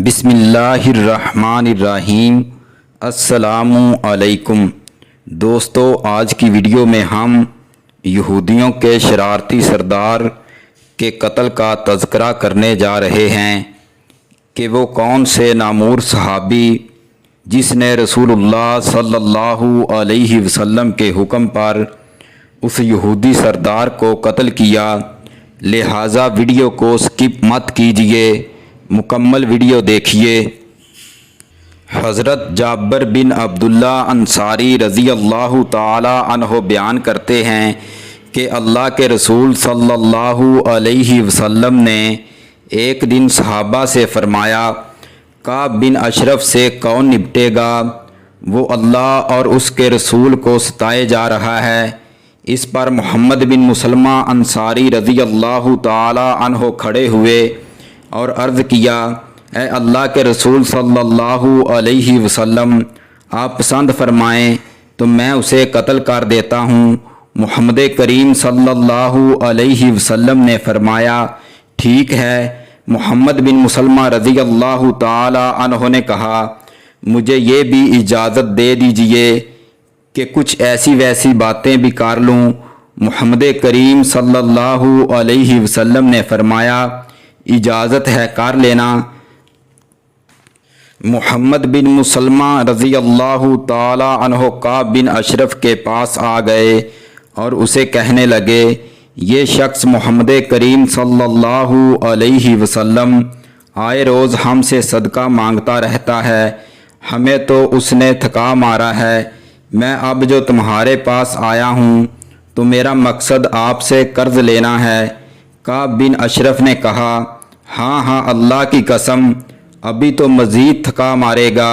بسم اللہ الرحمن الرحیم۔ السلام علیکم دوستو، آج کی ویڈیو میں ہم یہودیوں کے شرارتی سردار کے قتل کا تذکرہ کرنے جا رہے ہیں کہ وہ کون سے نامور صحابی جس نے رسول اللہ صلی اللہ علیہ وسلم کے حکم پر اس یہودی سردار کو قتل کیا۔ لہٰذا ویڈیو کو سکپ مت کیجیے، مکمل ویڈیو دیکھیے۔ حضرت جابر بن عبداللہ انصاری رضی اللہ تعالی عنہ بیان کرتے ہیں کہ اللہ کے رسول صلی اللہ علیہ وسلم نے ایک دن صحابہ سے فرمایا، کعب بن اشرف سے کون نپٹے گا؟ وہ اللہ اور اس کے رسول کو ستائے جا رہا ہے۔ اس پر محمد بن مسلمہ انصاری رضی اللہ تعالی عنہ کھڑے ہوئے اور عرض کیا، اے اللہ کے رسول صلی اللہ علیہ وسلم، آپ پسند فرمائیں تو میں اسے قتل کر دیتا ہوں۔ محمد کریم صلی اللہ علیہ وسلم نے فرمایا، ٹھیک ہے۔ محمد بن مسلمہ رضی اللہ تعالی عنہ نے کہا، مجھے یہ بھی اجازت دے دیجئے کہ کچھ ایسی ویسی باتیں بھی کر لوں۔ محمد کریم صلی اللہ علیہ وسلم نے فرمایا، اجازت ہے، کر لینا۔ محمد بن مسلمہ رضی اللہ تعالی عنہ کعب بن اشرف کے پاس آ گئے اور اسے کہنے لگے، یہ شخص محمد کریم صلی اللہ علیہ وسلم آئے روز ہم سے صدقہ مانگتا رہتا ہے، ہمیں تو اس نے تھکا مارا ہے۔ میں اب جو تمہارے پاس آیا ہوں تو میرا مقصد آپ سے قرض لینا ہے۔ کعب بن اشرف نے کہا، ہاں اللہ کی قسم، ابھی تو مزید تھکا مارے گا۔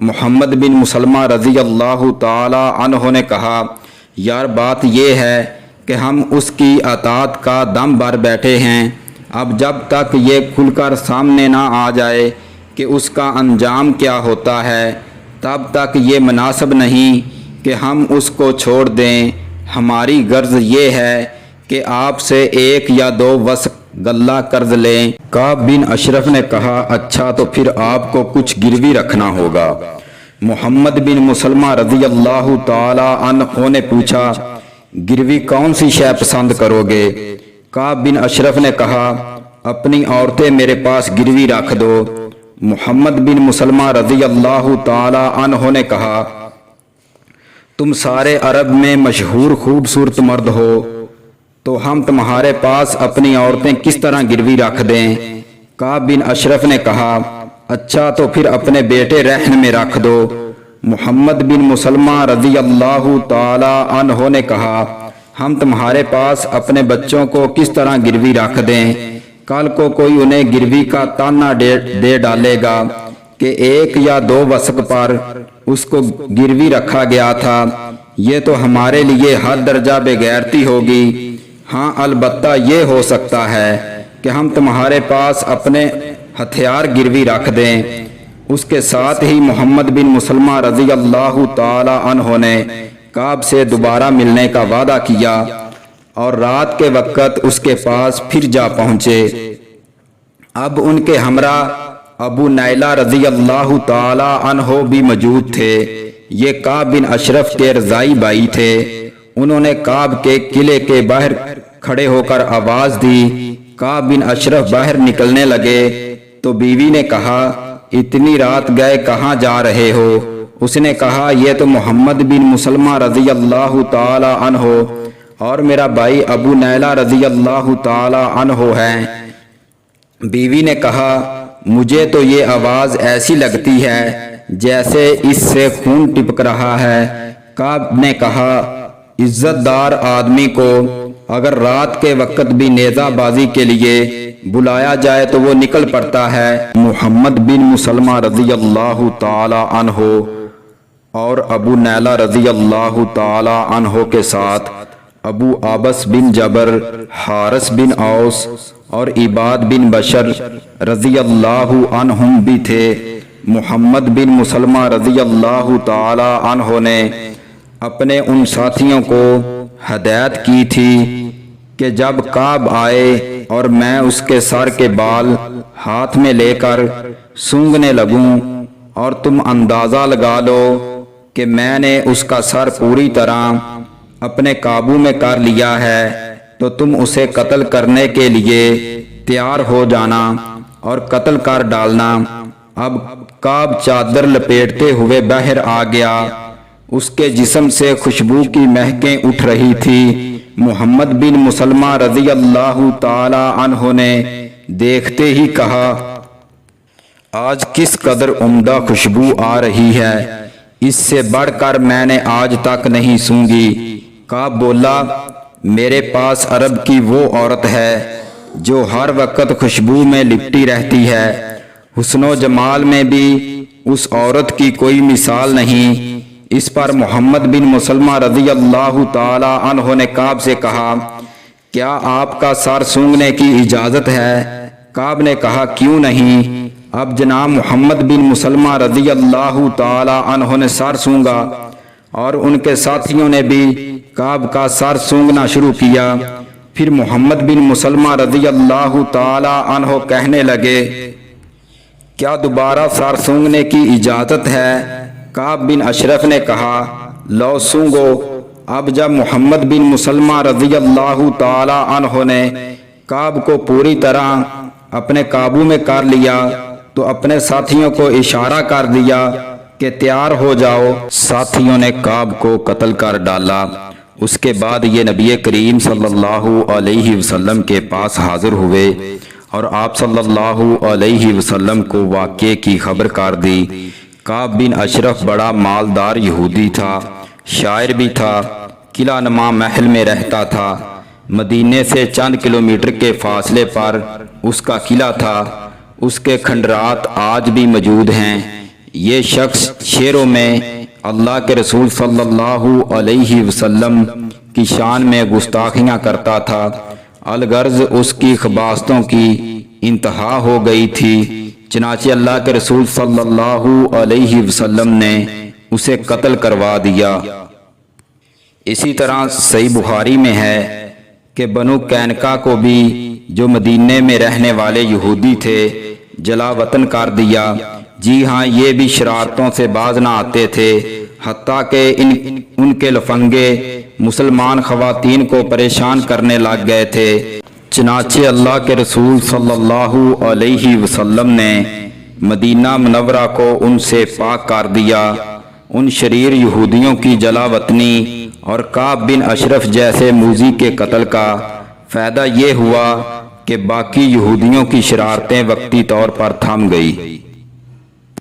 محمد بن مسلمہ رضی اللہ تعالی عنہ نے کہا، یار بات یہ ہے کہ ہم اس کی اطاعت کا دم بھر بیٹھے ہیں، اب جب تک یہ کھل کر سامنے نہ آ جائے کہ اس کا انجام کیا ہوتا ہے تب تک یہ مناسب نہیں کہ ہم اس کو چھوڑ دیں۔ ہماری غرض یہ ہے کہ آپ سے 1 یا 2 وسق غلہ قرض لیں۔ کعب بن اشرف نے کہا، اچھا تو پھر آپ کو کچھ گروی رکھنا ہوگا۔ محمد بن مسلمہ رضی اللہ تعالی عنہ نے پوچھا، گروی کون سی شے پسند کرو گے؟ کعب بن اشرف نے کہا، اپنی عورتیں میرے پاس گروی رکھ دو۔ محمد بن مسلمہ رضی اللہ تعالی عنہ نے کہا، تم سارے عرب میں مشہور خوبصورت مرد ہو تو ہم تمہارے پاس اپنی عورتیں کس طرح گروی رکھ دیں؟ کعب بن اشرف نے کہا، اچھا تو پھر اپنے بیٹے رہن میں رکھ دو۔ محمد بن مسلمہ رضی اللہ تعالی عنہ نے کہا، ہم تمہارے پاس اپنے بچوں کو کس طرح گروی رکھ دیں؟ کل کو کوئی انہیں گروی کا تانا دے ڈالے گا کہ 1 یا 2 وسق پر اس کو گروی رکھا گیا تھا، یہ تو ہمارے لیے حد درجہ بے غیرتی ہوگی۔ ہاں البتہ یہ ہو سکتا ہے کہ ہم تمہارے پاس اپنے ہتھیار گروی رکھ دیں۔ اس کے ساتھ ہی محمد بن مسلمہ رضی اللہ تعالی عنہ نے کعب سے دوبارہ ملنے کا وعدہ کیا اور رات کے وقت اس کے پاس پھر جا پہنچے۔ اب ان کے ہمراہ ابو نیلہ رضی اللہ تعالی عنہ بھی موجود تھے۔ یہ کعب بن اشرف کے رضائی بھائی تھے۔ انہوں نے کعب کے قلعے کے باہر کھڑے ہو کر آواز دی۔ کعب بن اشرف باہر نکلنے لگے تو بیوی نے کہا، اتنی رات گئے کہاں جا رہے ہو؟ اس نے کہا، یہ تو محمد بن مسلمہ رضی اللہ تعالی عنہ اور میرا بھائی ابو نیلہ رضی اللہ تعالی عنہ ہیں۔ بیوی نے کہا، مجھے تو یہ آواز ایسی لگتی ہے جیسے اس سے خون ٹپک رہا ہے۔ کعب نے کہا، عزت دار آدمی کو اگر رات کے وقت بھی نیزہ بازی کے لیے بلایا جائے تو وہ نکل پڑتا ہے۔ محمد بن مسلمہ رضی اللہ تعالی عنہ اور ابو نیلہ رضی اللہ تعالی عنہ کے ساتھ ابو عبس بن جبر، حارث بن اوس اور عباد بن بشر رضی اللہ عنہم بھی تھے۔ محمد بن مسلمہ رضی اللہ تعالی عنہ نے اپنے ان ساتھیوں کو ہدایت کی تھی کہ جب کعب آئے اور میں اس کے سر کے بال ہاتھ میں لے کر سونگھنے لگوں اور تم اندازہ لگا لو کہ میں نے اس کا سر پوری طرح اپنے قابو میں کر لیا ہے تو تم اسے قتل کرنے کے لیے تیار ہو جانا اور قتل کر ڈالنا۔ اب کعب چادر لپیٹتے ہوئے باہر آ گیا، اس کے جسم سے خوشبو کی مہکیں اٹھ رہی تھی۔ محمد بن مسلمہ رضی اللہ تعالی عنہ نے دیکھتے ہی کہا، آج کس قدر عمدہ خوشبو آ رہی ہے، اس سے بڑھ کر میں نے آج تک نہیں سونگھی۔ کعب بولا، میرے پاس عرب کی وہ عورت ہے جو ہر وقت خوشبو میں لپٹی رہتی ہے، حسن و جمال میں بھی اس عورت کی کوئی مثال نہیں۔ اس پر محمد بن مسلمہ رضی اللہ تعالی عنہ نے کعب سے کہا، کیا آپ کا سر سونگھنے کی اجازت ہے؟ کعب نے کہا، کیوں نہیں؟ اب جناب محمد بن مسلمہ رضی اللہ تعالی عنہ نے سر سونگھا اور ان کے ساتھیوں نے بھی کعب کا سر سونگھنا شروع کیا۔ پھر محمد بن مسلمہ رضی اللہ تعالی عنہ کہنے لگے، کیا دوبارہ سر سونگھنے کی اجازت ہے؟ کعب بن اشرف نے کہا، لو سونگھو۔ اب جب محمد بن مسلمہ رضی اللہ تعالی عنہ نے کعب کو پوری طرح اپنے قابو میں کر لیا تو اپنے ساتھیوں کو اشارہ کر دیا کہ تیار ہو جاؤ۔ ساتھیوں نے کعب کو قتل کر ڈالا۔ اس کے بعد یہ نبی کریم صلی اللہ علیہ وسلم کے پاس حاضر ہوئے اور آپ صلی اللہ علیہ وسلم کو واقعے کی خبر کر دی۔ کعب بن اشرف بڑا مالدار یہودی تھا، شاعر بھی تھا، قلعہ نما محل میں رہتا تھا۔ مدینے سے چند کلومیٹر کے فاصلے پر اس کا قلعہ تھا، اس کے کھنڈرات آج بھی موجود ہیں۔ یہ شخص شعروں میں اللہ کے رسول صلی اللہ علیہ وسلم کی شان میں گستاخیاں کرتا تھا، الغرض اس کی خباثتوں کی انتہا ہو گئی تھی، چنانچہ اللہ کے رسول صلی اللہ علیہ وسلم نے اسے قتل کروا دیا۔ اسی طرح صحیح بخاری میں ہے کہ بنو قینقاع کو بھی، جو مدینے میں رہنے والے یہودی تھے، جلا وطن کر دیا۔ جی ہاں، یہ بھی شرارتوں سے باز نہ آتے تھے، حتیٰ کہ ان کے لفنگے مسلمان خواتین کو پریشان کرنے لگ گئے تھے۔ چنانچہ اللہ کے رسول صلی اللہ علیہ وسلم نے مدینہ منورہ کو ان سے پاک کر دیا۔ ان شریر یہودیوں کی جلا وطنی اور کعب بن اشرف جیسے موذی کے قتل کا فائدہ یہ ہوا کہ باقی یہودیوں کی شرارتیں وقتی طور پر تھم گئی۔